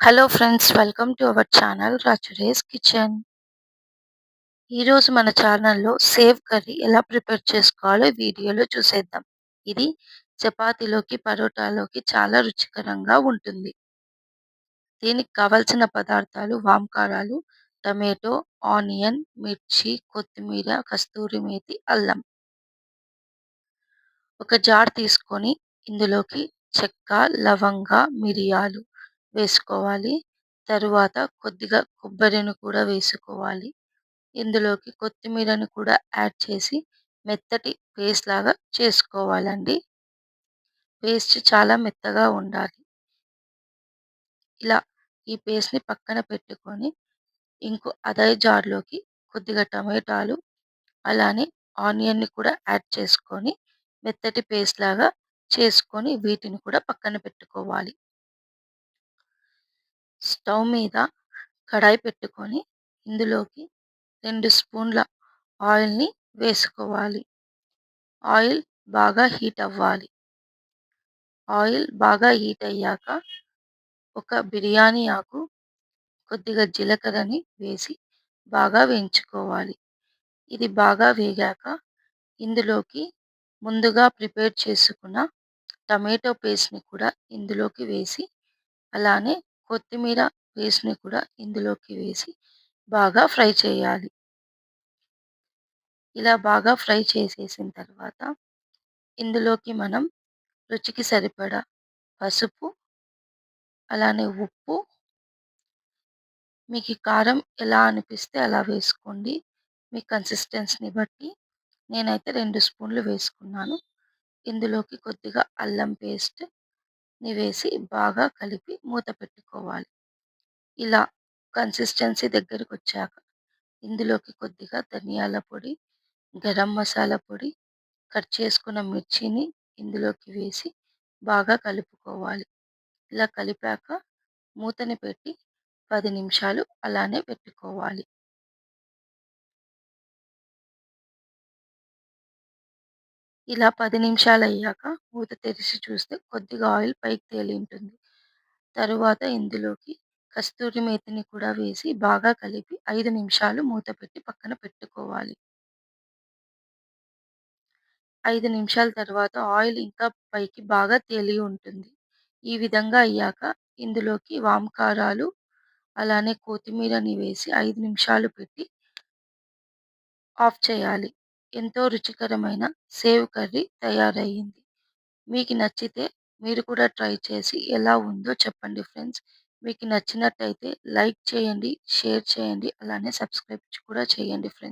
Hello friends, welcome to our channel రాచురేస్ kitchen. ఈరోజు మన ఛానల్లో సేవ్ కర్రీ ఎలా ప్రిపేర్ చేసుకోవాలో ఈ వీడియోలో చూసేద్దాం. ఇది చపాతీలోకి, పరోటాలోకి చాలా రుచికరంగా ఉంటుంది. దీనికి కావలసిన పదార్థాలు వాంకారాలు, టమాటో, ఆనియన్, మిర్చి, కొత్తిమీర, కస్తూరి మేతి, అల్లం. ఒక జార్ తీసుకొని ఇందులోకి చెక్క, లవంగ, మిరియాలు వేసుకోవాలి. తరువాత కొద్దిగా కొబ్బరిని కూడా వేసుకోవాలి. ఇందులోకి కొత్తిమీరని కూడా యాడ్ చేసి మెత్తటి పేస్ట్ లాగా చేసుకోవాలండి. పేస్ట్ చాలా మెత్తగా ఉండాలి. ఇలా ఈ పేస్ట్‌ని పక్కన పెట్టుకొని అదే జార్‌లోకి కొద్దిగా టమాటాలు, అలానే ఆనియన్‌ని కూడా యాడ్ చేసుకొని మెత్తటి పేస్ట్ లాగా చేసుకొని వీటిని కూడా పక్కన పెట్టుకోవాలి. స్టవ్ మీద కడాయి పెట్టుకొని ఇందులోకి 2 స్పూన్ల ఆయిల్‌ని వేసుకోవాలి. ఆయిల్ బాగా హీట్ అవ్వాలి. ఆయిల్ బాగా హీట్ అయ్యాక ఒక బిర్యానీ ఆకు, కొద్దిగా జీలకర్రని వేసి బాగా వేయించుకోవాలి. ఇది బాగా వేగాక ఇందులోకి ముందుగా ప్రిపేర్ చేసుకున్న టమాటో పేస్ట్‌ని కూడా ఇందులోకి వేసి, అలానే కొత్తిమీర పేస్ట్‌ని కూడా ఇందులోకి వేసి బాగా ఫ్రై చేయాలి. ఇలా బాగా ఫ్రై చేసేసిన తర్వాత ఇందులోకి మనం రుచికి సరిపడా పసుపు, అలానే ఉప్పు, మీకు కారం ఎలా అనిపిస్తే అలా వేసుకోండి. మీ కన్సిస్టెన్సీని బట్టి. నేనైతే 2 స్పూన్లు వేసుకున్నాను. ఇందులోకి కొద్దిగా అల్లం పేస్ట్‌ని వేసి బాగా కలిపి మూత పెట్టుకోవాలి. ఇలా కన్సిస్టెన్సీ దగ్గరకొచ్చాక ఇందులోకి కొద్దిగా ధనియాల పొడి, గరం మసాలా పొడి, కట్ చేసుకున్న మిర్చిని ఇందులోకి వేసి బాగా కలుపుకోవాలి. ఇలా కలిపాక మూతని పెట్టి 10 నిమిషాలు అలానే పెట్టుకోవాలి. ఇలా 10 నిమిషాలయ్యాక మూత తెరిచి చూస్తే కొద్దిగా ఆయిల్ పైకి తేలి ఉంటుంది. తరువాత ఇందులోకి కస్తూరి మేతిని కూడా వేసి బాగా కలిపి 5 నిమిషాలు మూత పెట్టి పక్కన పెట్టుకోవాలి. 5 నిమిషాల తర్వాత ఆయిల్ ఇంకా పైకి బాగా తేలి ఉంటుంది. ఈ విధంగా అయ్యాక ఇందులోకి వాంకారాలు, అలానే కొత్తిమీరని వేసి 5 నిమిషాలు పెట్టి ఆఫ్ చేయాలి. ఎంతో రుచికరమైన సేవ్ కర్రీ తయారయ్యింది. మీకు నచ్చితే మీరు కూడా ట్రై చేసి ఎలా ఉందో చెప్పండి ఫ్రెండ్స్. మీకు నచ్చినట్టయితే లైక్ చేయండి, షేర్ చేయండి, అలానే సబ్స్క్రైబ్ కూడా చేయండి ఫ్రెండ్స్.